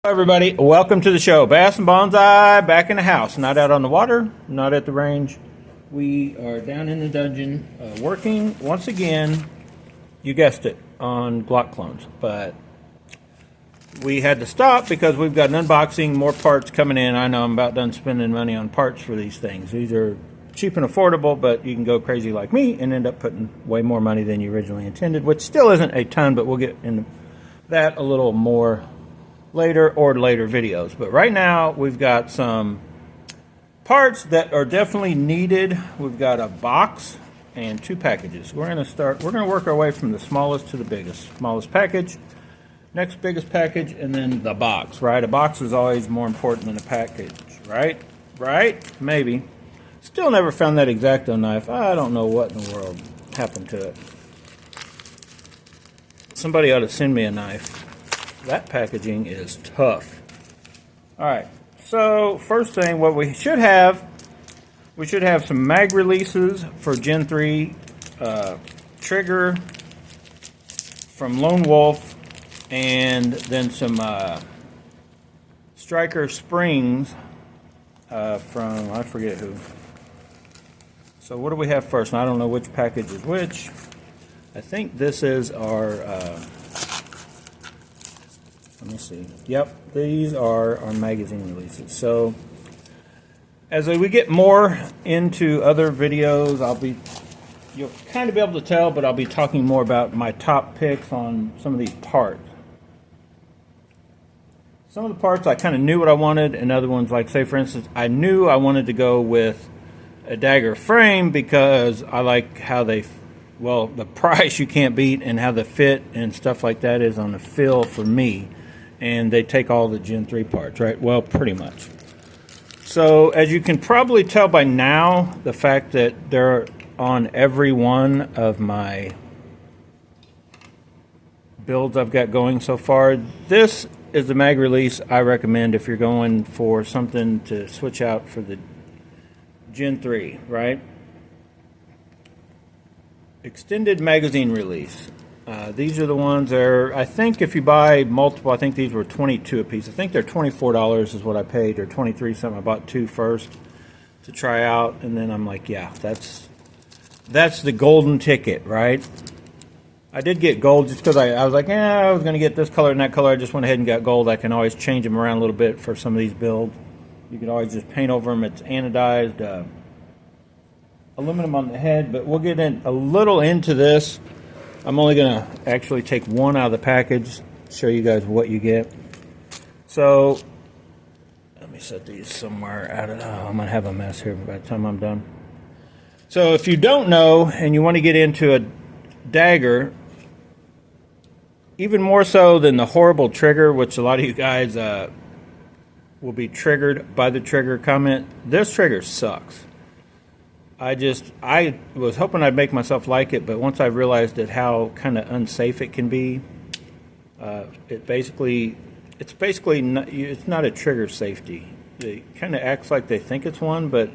Hello everybody, welcome to the show. Bass and Bonsai back in the house, not out on the water, not at the range. We are down in the dungeon working once again, you guessed it, on Glock clones. But we had to stop because we've got an unboxing, more parts coming in. I know I'm about done spending money on parts for these things. These are cheap and affordable, but you can go crazy like me and end up putting way more money than you originally intended, which still isn't a ton, but we'll get into that a little more later videos. But right now we've got some parts that are definitely needed. We've got a box and two packages. We're going to work our way from the smallest to the biggest. Smallest package, next biggest package, and then the box, right? A box is always more important than a package, right? Maybe. Still never found that X-Acto knife. I don't know what in the world happened to it. Somebody ought to send me a knife. That packaging is tough. Alright, so first thing, what we should have some mag releases for Gen 3, trigger from Lone Wolf, and then some Stryker springs from, I forget who. So what do we have first? I don't know which package is which. I think this is our... let me see. Yep, these are our magazine releases. So, as we get more into other videos, you'll kind of be able to tell, but I'll be talking more about my top picks on some of these parts. Some of the parts I kind of knew what I wanted, and other ones, like say for instance, I knew I wanted to go with a Dagger frame because I like how the price you can't beat, and how the fit and stuff like that is on the feel for me. And they take all the Gen 3 parts, right? Well, pretty much. So, as you can probably tell by now, the fact that they're on every one of my builds I've got going so far, this is the mag release I recommend if you're going for something to switch out for the Gen 3, right? Extended magazine release. These are the ones that are, I think if you buy multiple, I think these were 22 a piece. I think they're $24 is what I paid, or 23 something. I bought two first to try out, and then I'm like, yeah, that's the golden ticket, right? I did get gold just because I was like, I was going to get this color and that color. I just went ahead and got gold. I can always change them around a little bit for some of these builds. You can always just paint over them. It's anodized aluminum on the head, but we'll get in a little into this. I'm only going to actually take one out of the package, show you guys what you get. So, let me set these somewhere out of... Oh, I'm going to have a mess here by the time I'm done. So, if you don't know and you want to get into a Dagger, even more so than the horrible trigger, which a lot of you guys will be triggered by the trigger comment, this trigger sucks. I was hoping I'd make myself like it, but once I realized how kind of unsafe it can be, it's not a trigger safety. It kind of acts like they think it's one, but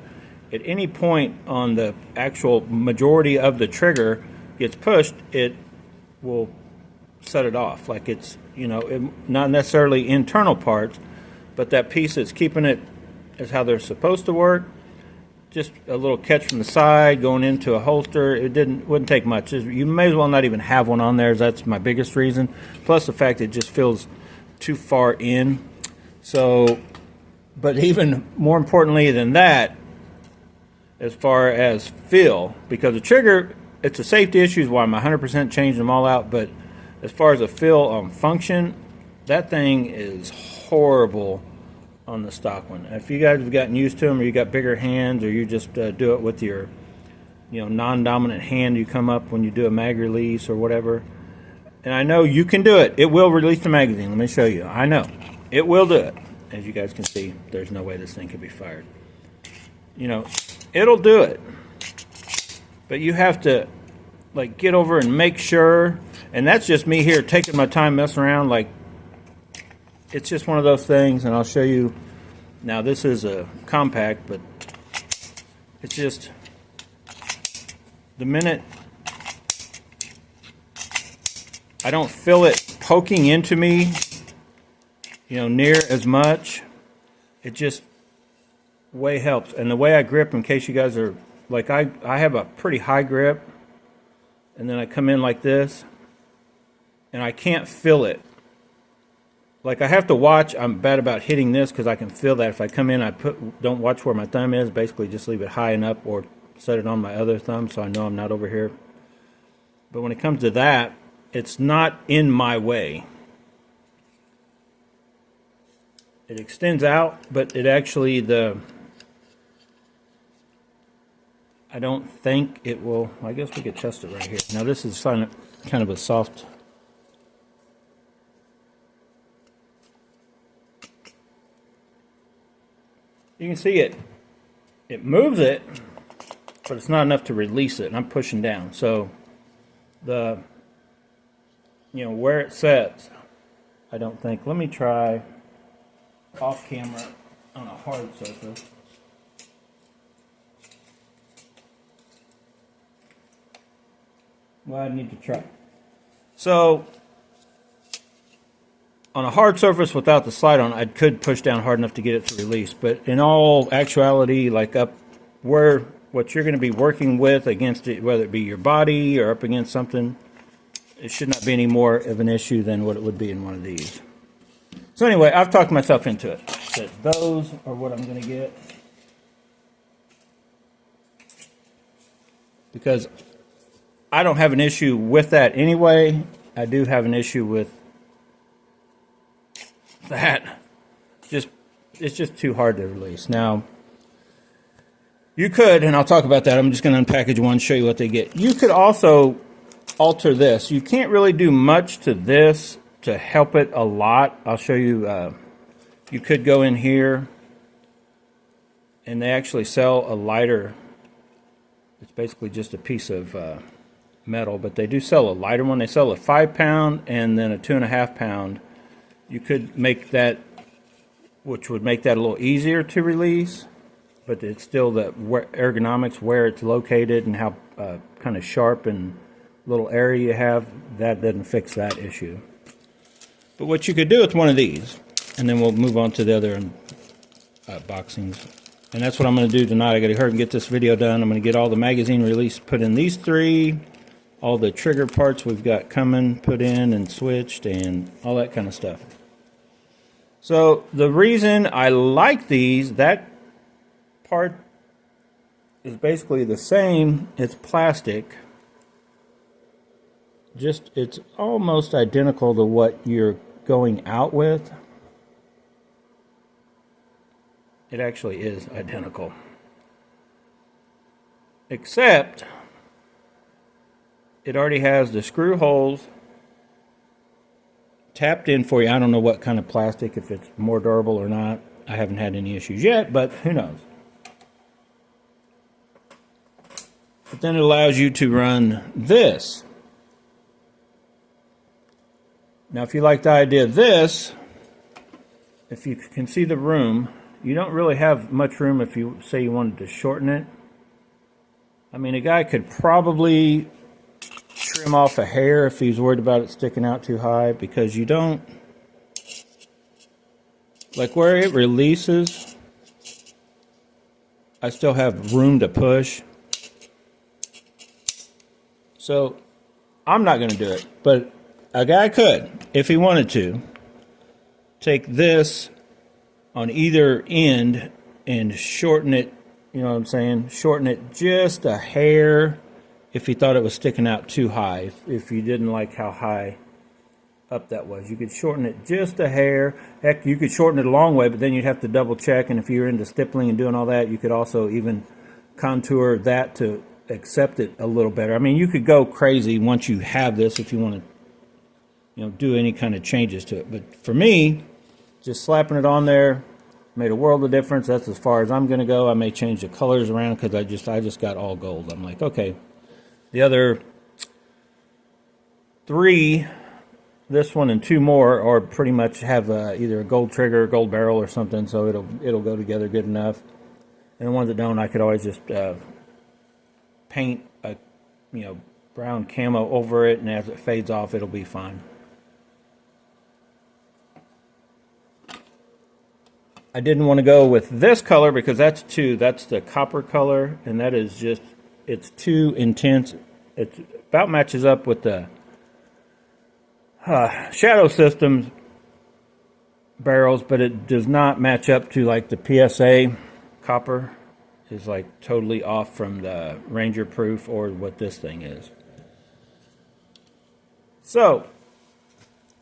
at any point on the actual majority of the trigger gets pushed, it will set it off. Like it's, not necessarily internal parts, but that piece that's keeping it is how they're supposed to work. Just a little catch from the side, going into a holster. It wouldn't take much. You may as well not even have one on there. That's my biggest reason. Plus the fact it just feels too far in. So, but even more importantly than that, as far as feel, because the trigger, it's a safety issue, is why I'm 100% changing them all out. But as far as a feel on function, that thing is horrible on the stock one. If you guys have gotten used to them, or you got bigger hands, or you just do it with your non-dominant hand you come up when you do a mag release or whatever, and I know you can do it. It will release the magazine. Let me show you. I know it will do it. As you guys can see, there's no way this thing could be fired. It'll do it, but you have to get over and make sure. And that's just me here taking my time messing around. It's just one of those things, and I'll show you. Now, this is a compact, but it's just the minute I don't feel it poking into me near as much. It just way helps. And the way I grip, in case you guys are like, I have a pretty high grip, and then I come in like this, and I can't feel it. Like, I have to watch. I'm bad about hitting this because I can feel that. If I come in, don't watch where my thumb is. Basically, just leave it high enough or set it on my other thumb so I know I'm not over here. But when it comes to that, it's not in my way. It extends out, but it actually, I don't think it will. I guess we could test it right here. Now, this is kind of a soft. You can see it moves it, but it's not enough to release it, and I'm pushing down. So where it sets, I don't think. Let me try off camera on a hard surface. Well, I need to try. So on a hard surface without the slide on, I could push down hard enough to get it to release. But in all actuality, like up where what you're going to be working with against it, whether it be your body or up against something, it should not be any more of an issue than what it would be in one of these. So anyway, I've talked myself into it. That those are what I'm going to get. Because I don't have an issue with that anyway. I do have an issue with that. It's just too hard to release. Now, you could, and I'll talk about that. I'm just going to unpackage one, show you what they get. You could also alter this. You can't really do much to this to help it a lot. I'll show you. You could go in here, and they actually sell a lighter. It's basically just a piece of metal, but they do sell a lighter one. They sell a 5-pound and then a 2.5-pound. You could make that, which would make that a little easier to release, but it's still the ergonomics, where it's located and how kind of sharp and little area you have, that doesn't fix that issue. But what you could do with one of these, and then we'll move on to the other boxings. And that's what I'm going to do tonight. I got to hurry and get this video done. I'm going to get all the magazine release put in these three, all the trigger parts we've got coming put in and switched, and all that kind of stuff. So the reason I like these, that part is basically the same. It's plastic. Just, it's almost identical to what you're going out with. It actually is identical. Except it already has the screw holes tapped in for you. I don't know what kind of plastic, if it's more durable or not. I haven't had any issues yet, but who knows. But then it allows you to run this. Now, if you like the idea of this, if you can see the room, you don't really have much room if you say you wanted to shorten it. I mean, a guy could probably trim off a hair if he's worried about it sticking out too high, because you don't, like where it releases, I still have room to push. So I'm not going to do it, but a guy could, if he wanted to, take this on either end and shorten it, you know what I'm saying? Shorten it just a hair if he thought it was sticking out too high, if you didn't like how high up that was. You could shorten it just a hair. Heck, you could shorten it a long way, but then you'd have to double check, and if you're into stippling and doing all that, you could also even contour that to accept it a little better. I mean, you could go crazy once you have this if you want to, do any kind of changes to it. But for me, just slapping it on there made a world of difference. That's as far as I'm going to go. I may change the colors around because I just got all gold. I'm like, okay. The other three, this one and two more, are pretty much have either a gold trigger, gold barrel, or something, so it'll go together good enough. And the ones that don't, I could always just paint a brown camo over it, and as it fades off, it'll be fine. I didn't want to go with this color because that's the copper color, and that is just, it's too intense. It about matches up with the Shadow Systems barrels, but it does not match up to like the PSA copper. Is like totally off from the Ranger Proof or what this thing is. So,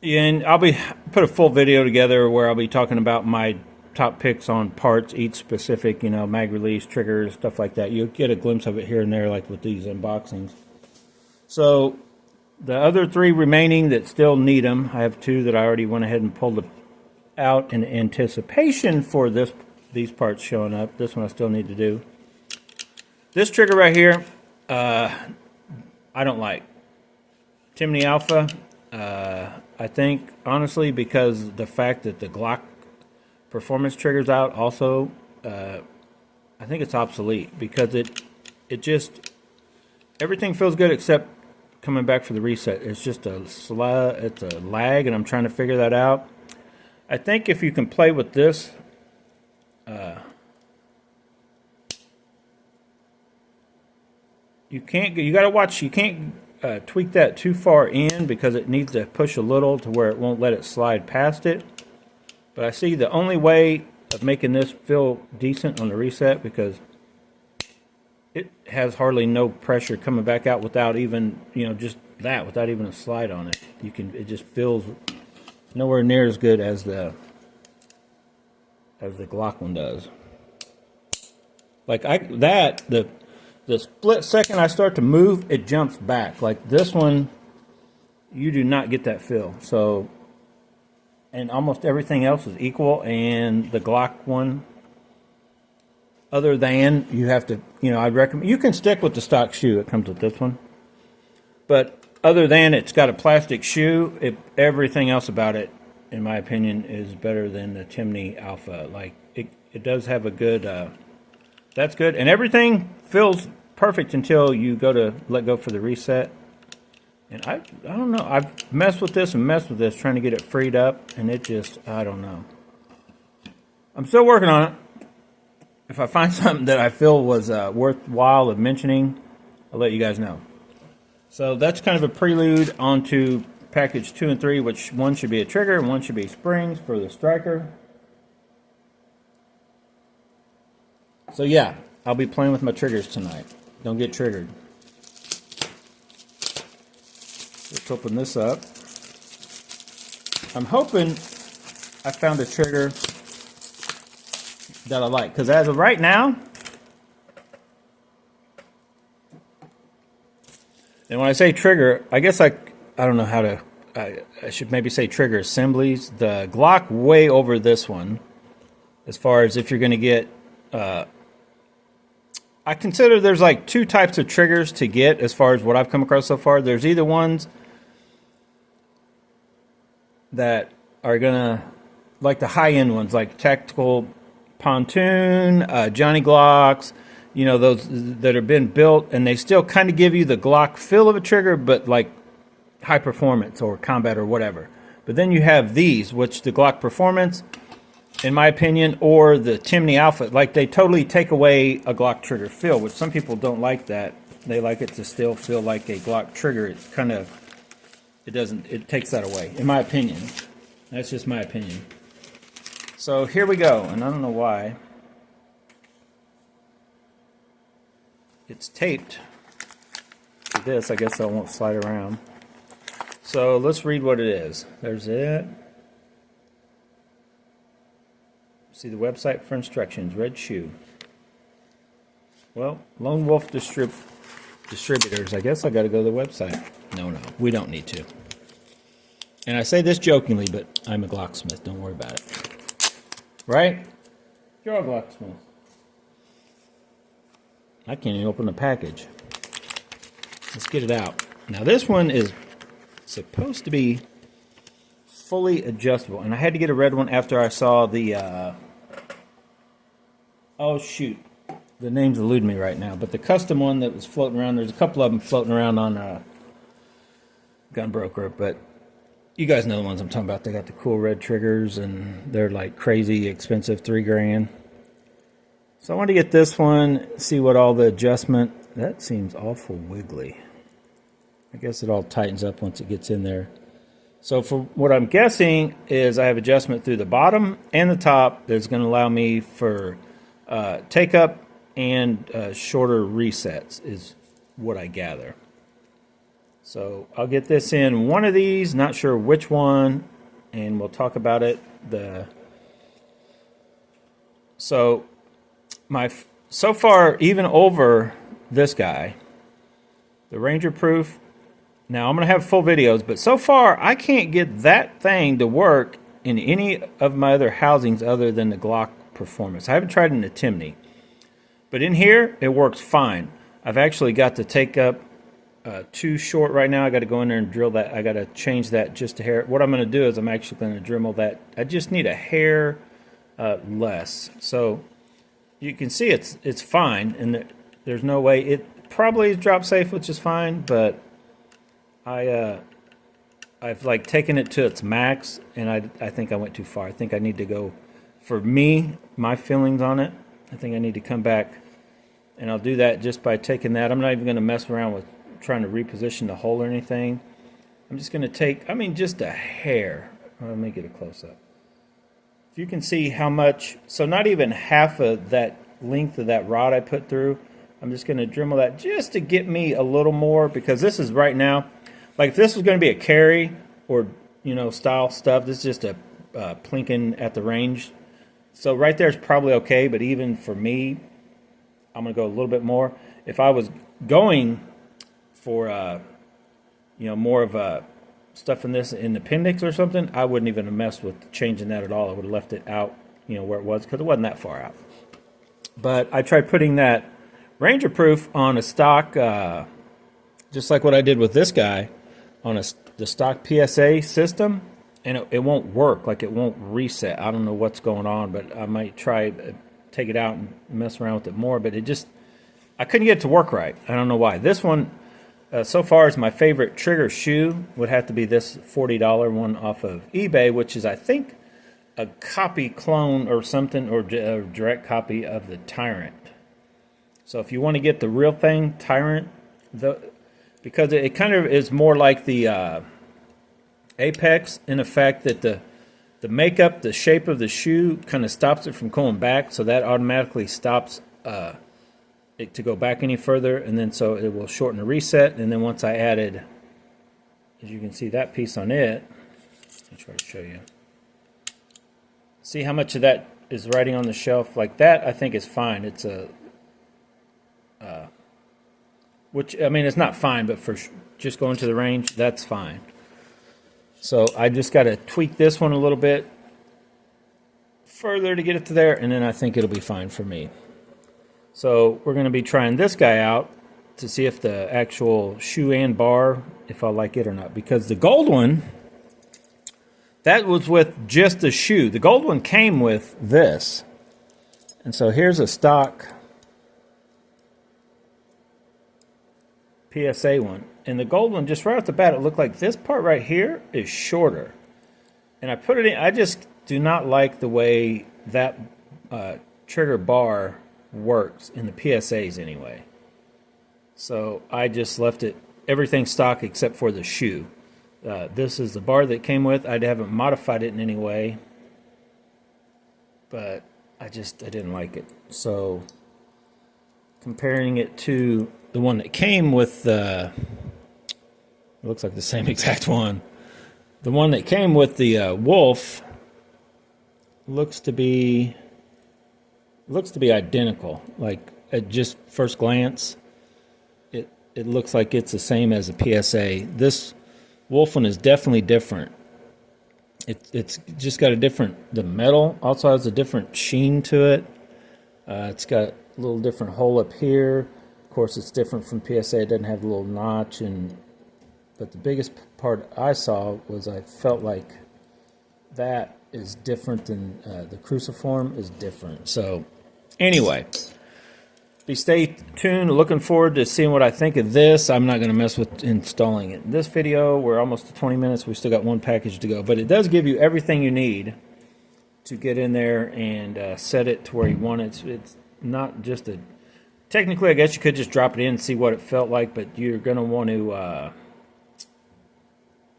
and I'll be put a full video together where I'll be talking about my top picks on parts, each specific, you know, mag release, triggers, stuff like that. You'll get a glimpse of it here and there, like with these unboxings. So, the other 3 remaining that still need them, I have 2 that I already went ahead and pulled out in anticipation for these parts showing up. This one I still need to do. This trigger right here, I don't like. Timney Alpha, I think, honestly, because the fact that the Glock performance trigger's out also, I think it's obsolete because it just, everything feels good except coming back for the reset. It's just it's a lag, and I'm trying to figure that out. I think if you can play with this, you got to watch, you can't tweak that too far in because it needs to push a little to where it won't let it slide past it. But I see the only way of making this feel decent on the reset, because it has hardly no pressure coming back out without even, you know, just that, without even a slide on it. It just feels nowhere near as good as the Glock one does. Like the split second I start to move, it jumps back. Like this one, you do not get that feel. So, and almost everything else is equal. And the Glock one, other than you have to, you know, I'd recommend, you can stick with the stock shoe that comes with this one. But other than it's got a plastic shoe, everything else about it, in my opinion, is better than the Timney Alpha. Like, it does have a good, that's good. And everything feels perfect until you go to let go for the reset. And I don't know. I've messed with this and messed with this trying to get it freed up, and it just, I don't know. I'm still working on it. If I find something that I feel was worthwhile of mentioning, I'll let you guys know. So that's kind of a prelude onto package 2 and 3, which one should be a trigger and one should be springs for the Stryker. So yeah, I'll be playing with my triggers tonight. Don't get triggered. Let's open this up. I'm hoping I found a trigger that I like, because as of right now, and when I say trigger, I guess I don't know how to, I should maybe say trigger assemblies. The Glock way over this one, as far as if you're going to get, I consider there's like 2 types of triggers to get as far as what I've come across so far. There's either ones that are going to, like the high-end ones, like Tactical Pontoon, Johnny Glocks, you know, those that have been built, and they still kind of give you the Glock feel of a trigger, but like high performance or combat or whatever. But then you have these, which the Glock Performance, in my opinion, or the Timney Alpha, like they totally take away a Glock trigger feel, which some people don't like that. They like it to still feel like a Glock trigger. It's kind of, it takes that away, in my opinion. That's just my opinion. So here we go, and I don't know why it's taped to this. I guess I won't slide around. So let's read what it is. There's it. See the website for instructions. Red shoe. Well, Lone Wolf Distributors. I guess I got to go to the website. No, we don't need to. And I say this jokingly, but I'm a Glocksmith. Don't worry about it. Right? You're a Glocksmith. I can't even open the package. Let's get it out. Now this one is supposed to be fully adjustable, and I had to get a red one after I saw the oh shoot, the names elude me right now, but the custom one that was floating around, there's a couple of them floating around on Gun Broker, but You guys know the ones I'm talking about. They got the cool red triggers, and they're like crazy expensive, $3,000. So I want to get this one, see what all the adjustment. That seems awful wiggly. I guess it all tightens up once it gets in there. So for what I'm guessing is I have adjustment through the bottom and the top that's going to allow me for take up and shorter resets is what I gather. So I'll get this in one of these, not sure which one, and we'll talk about it. So far, even over this guy, the Ranger Proof. Now I'm going to have full videos, but so far I can't get that thing to work in any of my other housings other than the Glock Performance. I haven't tried it in the Timney, but in here it works fine. I've actually got to take up too short right now. I got to go in there and drill that. I got to change that just a hair. What I'm going to do is I'm actually going to Dremel that. I just need a hair less. So you can see it's fine, and there's no way it probably is drop safe, which is fine. But I've like taken it to its max, and I think I went too far. I think I need to go. For me, my feelings on it, I think I need to come back, and I'll do that just by taking that. I'm not even going to mess around with trying to reposition the hole or anything. I'm just going to take, just a hair. Let me get a close-up. If you can see how much, so not even half of that length of that rod I put through, I'm just going to Dremel that just to get me a little more, because this is right now, like if this was going to be a carry or, style stuff, this is just a plinking at the range. So right there is probably okay, but even for me, I'm going to go a little bit more. If I was going for, more of stuff in this in the appendix or something, I wouldn't even have messed with changing that at all. I would have left it out, where it was, because it wasn't that far out. But I tried putting that Ranger Proof on a stock, just like what I did with this guy, on the stock PSA system, and it won't work. Like, it won't reset. I don't know what's going on, but I might try take it out and mess around with it more. But I couldn't get it to work right. I don't know why. This one, so far, is my favorite trigger shoe. Would have to be this $40 one off of eBay, which is, I think, a copy clone or something, or a direct copy of the Tyrant. So if you want to get the real thing, Tyrant, because it kind of is more like the Apex in the fact that the makeup, the shape of the shoe kind of stops it from going back, so that automatically stops it to go back any further, and then so it will shorten the reset. And then once I added, as you can see, that piece on it, let me try to show you. See how much of that is riding on the shelf like that? I think is fine. It's it's not fine, but for just going to the range, that's fine. So I just got to tweak this one a little bit further to get it to there, and then I think it'll be fine for me. So we're going to be trying this guy out to see if the actual shoe and bar, if I like it or not. Because the gold one, that was with just the shoe. The gold one came with this. And so here's a stock PSA one. And the gold one, just right off the bat, it looked like this part right here is shorter. And I put it in, I just do not like the way that trigger bar works in the PSAs anyway. So I just left it, everything stock except for the shoe. This is the bar that came with. I haven't modified it in any way, but I didn't like it. So comparing it to the one that came with it looks like the same exact one. The one that came with the Wolf looks to be identical. Like at just first glance, it looks like it's the same as a PSA. This Wolf one is definitely different. It's just got the metal also has a different sheen to it. It's got a little different hole up here. Of course, it's different from PSA. It doesn't have the little notch, but the biggest part I saw was I felt like that is different than the cruciform is different. So anyway, stay tuned. Looking forward to seeing what I think of this. I'm not going to mess with installing it. In this video, we're almost to 20 minutes. We still got one package to go. But it does give you everything you need to get in there and set it to where you want it. It's not just a... Technically, I guess you could just drop it in and see what it felt like, but you're going to want to,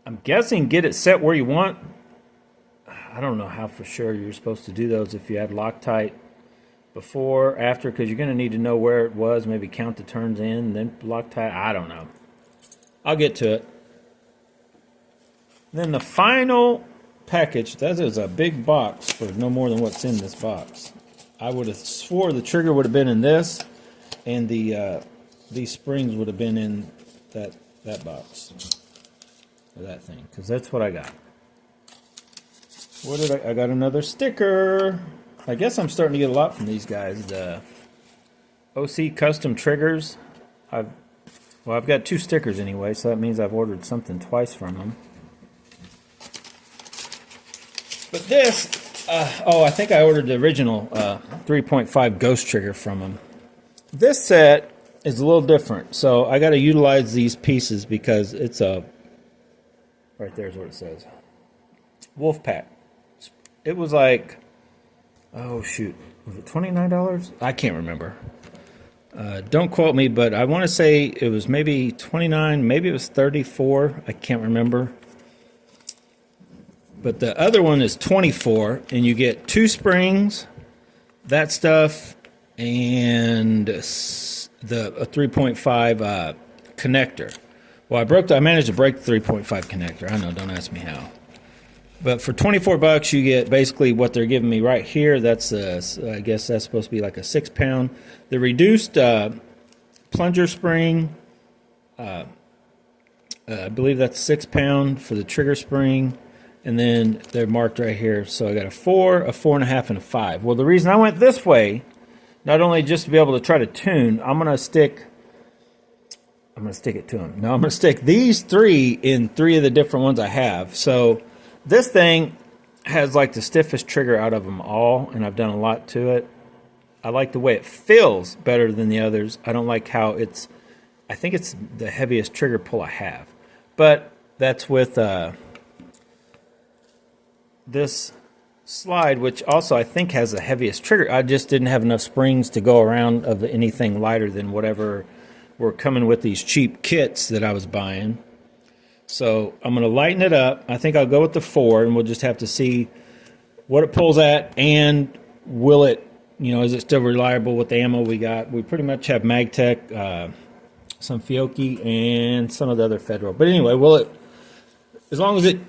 I'm guessing, get it set where you want. I don't know how for sure you're supposed to do those, if you had Loctite before, after, because you're going to need to know where it was, maybe count the turns in, then Loctite. I don't know. I'll get to it. Then the final package, that is a big box for no more than what's in this box. I would have swore the trigger would have been in this, and these springs would have been in that box, or that thing, because that's what I got. What did I got? Another sticker. I guess I'm starting to get a lot from these guys. The OC custom triggers. I've got 2 stickers anyway, so that means I've ordered something twice from them. But this, I think I ordered the original 3.5 ghost trigger from them. This set is a little different, so I got to utilize these pieces because it's a... Right there's what it says. Wolfpack. It was like... Oh, shoot. Was it $29? I can't remember. Don't quote me, but I want to say it was maybe $29, maybe it was $34. I can't remember. But the other one is $24, and you get 2 springs, that stuff, and the 3.5 connector. Well, I managed to break the 3.5 connector. I know, don't ask me how. But for $24, you get basically what they're giving me right here. That's I guess that's supposed to be like a 6-pound. The reduced plunger spring, I believe that's 6-pound for the trigger spring. And then they're marked right here. So I got a 4, a 4.5, and a 5. Well, the reason I went this way, not only just to be able to try to tune, I'm going to stick it to them. No, I'm going to stick these 3 in 3 of the different ones I have. So this thing has like the stiffest trigger out of them all, and I've done a lot to it. I like the way it feels better than the others. I don't like how it's... I think it's the heaviest trigger pull I have. But that's with... this slide, which also I think has the heaviest trigger. I just didn't have enough springs to go around of anything lighter than whatever were coming with these cheap kits that I was buying. So I'm going to lighten it up. I think I'll go with the 4, and we'll just have to see what it pulls at, and will it, is it still reliable with the ammo we got. We pretty much have MagTech, some Fiocchi, and some of the other Federal. But anyway, will it, as long as it,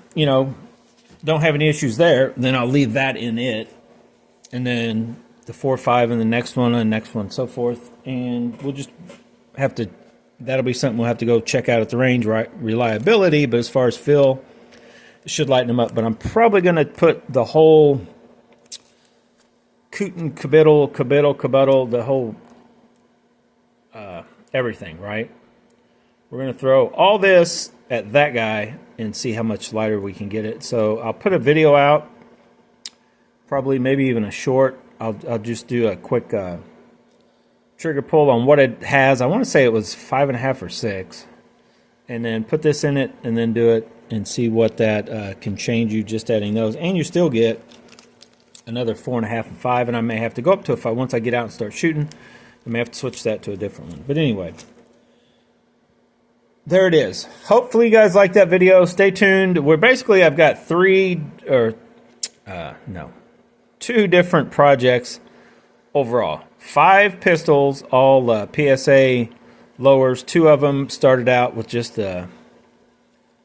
don't have any issues there, then I'll leave that in it, and then the 4.5 in the next one, and the next one, so forth, and we'll just have to, that'll be something we'll have to go check out at the range, right? Reliability, but as far as feel, it should lighten them up. But I'm probably going to put the whole cootin, caboodle, the whole everything, right? We're going to throw all this at that guy and see how much lighter we can get it. So I'll put a video out, probably maybe even a short. I'll just do a quick trigger pull on what it has. I want to say it was 5.5 or 6, and then put this in it, and then do it and see what that can change you just adding those. And you still get another 4.5 and 5, and I may have to go up to once I get out and start shooting. I may have to switch that to a different one. But anyway, there it is. Hopefully you guys like that video. Stay tuned. I've got 2 different projects overall. 5 pistols, all PSA lowers. 2 of them started out with just the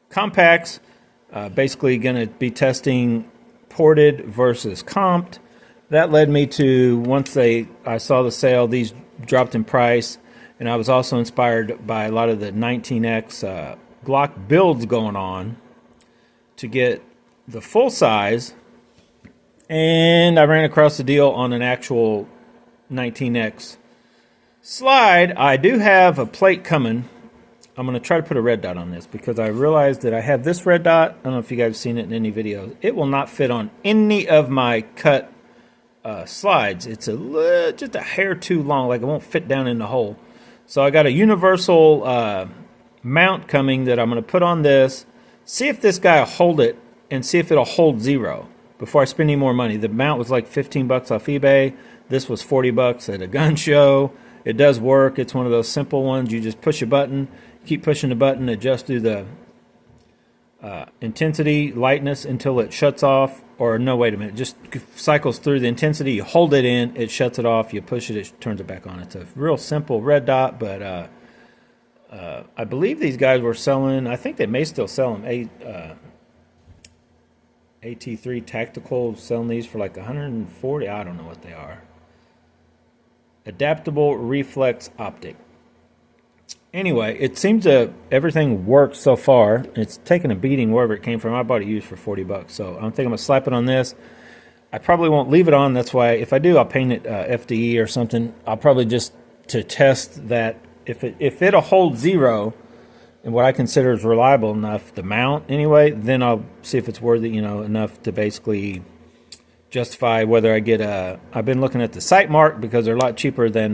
compacts. Basically going to be testing ported versus comped. That led me to, once I saw the sale, these dropped in price. And I was also inspired by a lot of the 19X Glock builds going on to get the full size. And I ran across the deal on an actual 19X slide. I do have a plate coming. I'm going to try to put a red dot on this because I realized that I have this red dot. I don't know if you guys have seen it in any videos. It will not fit on any of my cut slides. It's just a hair too long, like it won't fit down in the hole. So I got a universal mount coming that I'm going to put on this, see if this guy will hold it, and see if it'll hold zero before I spend any more money. The mount was like 15 bucks off eBay. This was 40 bucks at a gun show. It does work. It's one of those simple ones. You just push a button, keep pushing the button, adjust through the intensity, lightness until it shuts off. Or no, wait a minute, just cycles through the intensity. You hold it in, it shuts it off. You push it, it turns it back on. It's a real simple red dot, but I believe these guys were selling, I think they may still sell them, AT3 Tactical, selling these for like 140. I don't know what they are. Adaptable reflex optic. Anyway, it seems to everything works so far. It's taken a beating wherever it came from. I bought it used for 40 bucks, so I'm thinking I'm gonna slap it on this. I probably won't leave it on. That's why if I do, I'll paint it FDE or something. I'll probably just to test that if it'll hold zero and what I consider is reliable enough to mount anyway, then I'll see if it's worthy, you know, enough to basically justify whether I get a. I've been looking at the Sight Mark because they're a lot cheaper than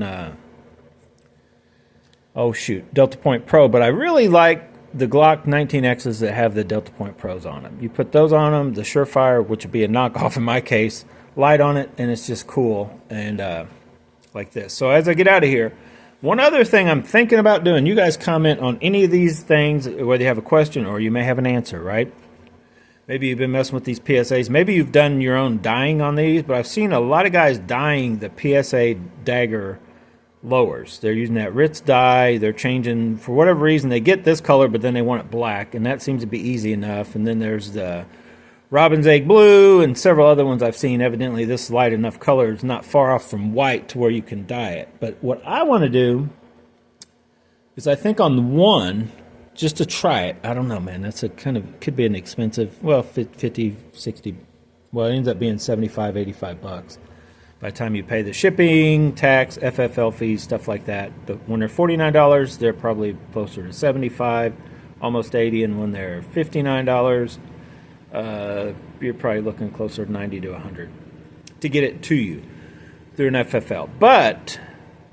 Delta Point Pro, but I really like the Glock 19Xs that have the Delta Point Pros on them. You put those on them, the Surefire, which would be a knockoff in my case, light on it, and it's just cool and like this. So as I get out of here, one other thing I'm thinking about doing, you guys comment on any of these things, whether you have a question or you may have an answer, right? Maybe you've been messing with these PSAs. Maybe you've done your own dyeing on these, but I've seen a lot of guys dyeing the PSA Dagger lowers. They're using that Ritz dye. They're changing, for whatever reason, they get this color, but then they want it black, and that seems to be easy enough. And then there's the Robin's Egg Blue and several other ones I've seen. Evidently, this light enough color is not far off from white to where you can dye it. But what I want to do is I think on one, just to try it. I don't know, man. That's a kind of, could be an expensive, well, 50, 60, well, it ends up being 75, 85 bucks. By the time you pay the shipping, tax, FFL fees, stuff like that. But when they're $49, they're probably closer to 75, almost 80. And when they're $59, you're probably looking closer to 90 to 100 to get it to you through an FFL. But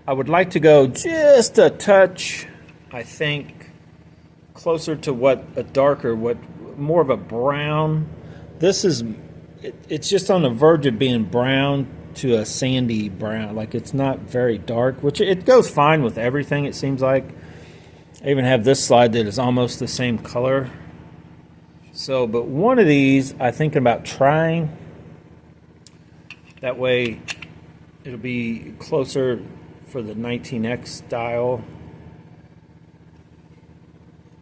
I would like to go just a touch, I think, closer to what a darker, what more of a brown. This is, it's just on the verge of being brown to a sandy brown. Like, it's not very dark, which it goes fine with everything, it seems like. I even have this slide that is almost the same color. So, but one of these I'm thinking about trying. That way it'll be closer for the 19X style.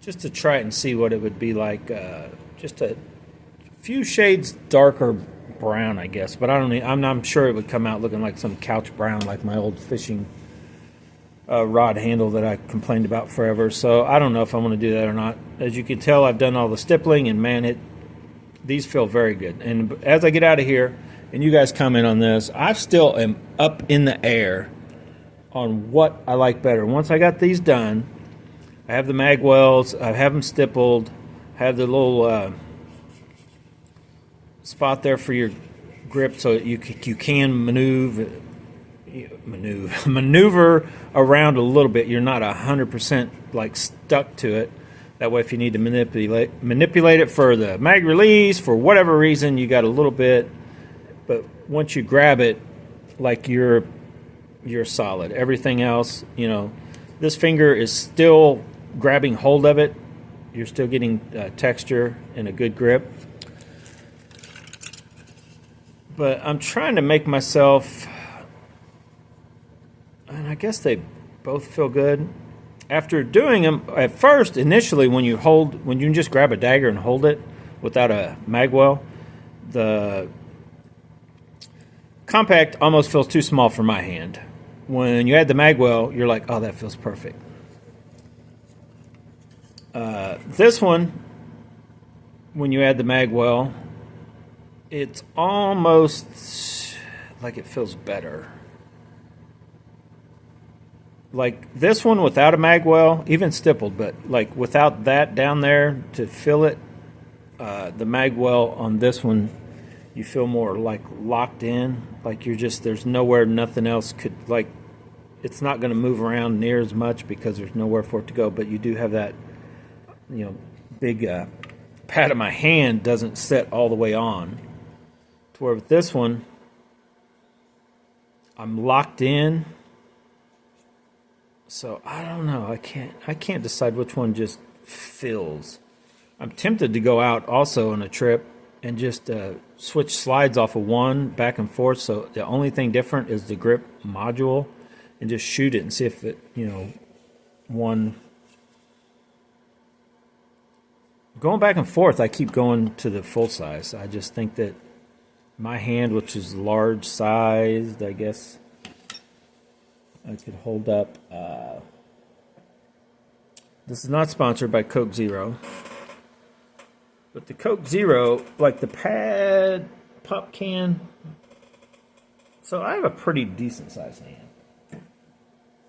Just to try it and see what it would be like. Just a few shades darker brown, I guess. But I'm sure it would come out looking like some couch brown, like my old fishing rod handle that I complained about forever. So I don't know if I'm going to do that or not. As you can tell, I've done all the stippling, and man, these feel very good. And as I get out of here, and you guys comment on this, I still am up in the air on what I like better. Once I got these done, I have the mag wells, I have them stippled, have the little spot there for your grip so that you can maneuver around a little bit. You're not 100% like stuck to it. That way, if you need to manipulate it for the mag release, for whatever reason, you got a little bit. But once you grab it, like you're solid. Everything else, you know, this finger is still grabbing hold of it. You're still getting texture and a good grip. But I'm trying to make myself, and I guess they both feel good. After doing them, at first, initially, when you can just grab a dagger and hold it without a magwell, the compact almost feels too small for my hand. When you add the magwell, you're like, oh, that feels perfect. This one, when you add the magwell, it's almost like it feels better. Like this one without a magwell, even stippled, but like without that down there to fill it, the magwell on this one you feel more like locked in, like you're just, there's nowhere, nothing else could, like, it's not going to move around near as much because there's nowhere for it to go, but you do have that, you know, big pad of my hand doesn't set all the way on. To where with this one, I'm locked in. So I don't know. I can't decide which one just feels. I'm tempted to go out also on a trip and just switch slides off of one back and forth. So the only thing different is the grip module, and just shoot it and see if it, you know, one. Going back and forth, I keep going to the full size. I just think that my hand, which is large sized, I guess I could hold up. This is not sponsored by Coke Zero. But the Coke Zero, like the pad, pop can. So I have a pretty decent sized hand.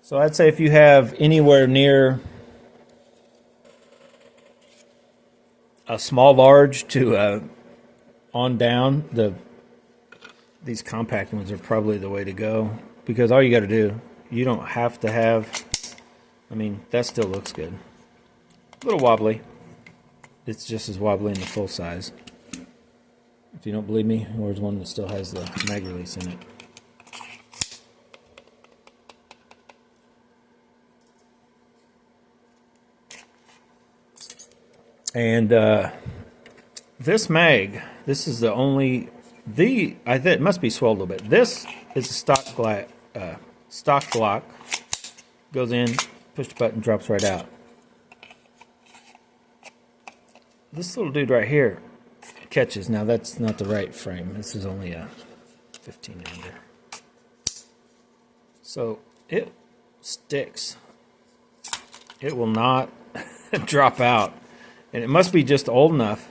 So I'd say if you have anywhere near a small large to on down, these compact ones are probably the way to go. Because all you got to do, you don't have to have, I mean, that still looks good. A little wobbly. It's just as wobbly in the full size. If you don't believe me, there's one that still has the mag release in it. And this mag, this is the only, it must be swelled a little bit. This is a stock Glock. Goes in, push the button, drops right out. This little dude right here catches. Now that's not the right frame. This is only a 15-pounder. So it sticks. It will not drop out. And it must be just old enough.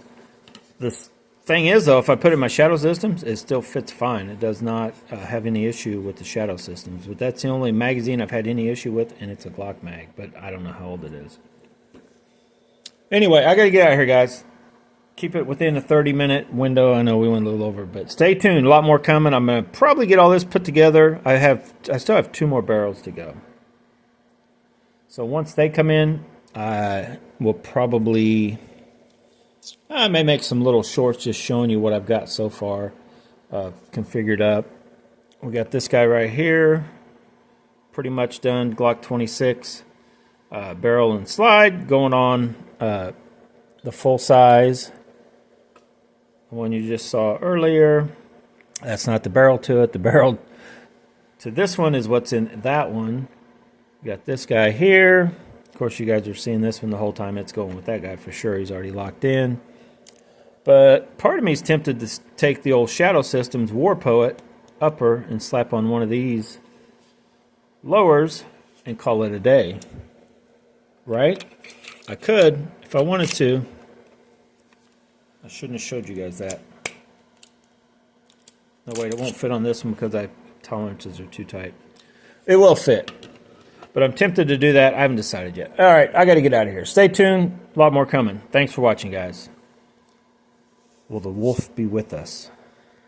The thing is, though, if I put it in my shadow systems, it still fits fine. It does not have any issue with the shadow systems. But that's the only magazine I've had any issue with, and it's a Glock mag. But I don't know how old it is. Anyway, I got to get out of here, guys. Keep it within a 30-minute window. I know we went a little over, but stay tuned. A lot more coming. I'm going to probably get all this put together. I still have 2 more barrels to go. So once they come in, we'll probably, I may make some little shorts just showing you what I've got so far configured up. We got this guy right here, pretty much done, Glock 26, barrel and slide, going on the full size, the one you just saw earlier. That's not the barrel to it. The barrel to this one is what's in that one. We got this guy here. Of course, you guys are seeing this one the whole time. It's going with that guy for sure. He's already locked in. But part of me is tempted to take the old Shadow Systems War Poet upper and slap on one of these lowers and call it a day. Right? I could if I wanted to. I shouldn't have showed you guys that. No, wait, it won't fit on this one because tolerances are too tight. It will fit. But I'm tempted to do that. I haven't decided yet. All right, I got to get out of here. Stay tuned. A lot more coming. Thanks for watching, guys. Will the wolf be with us?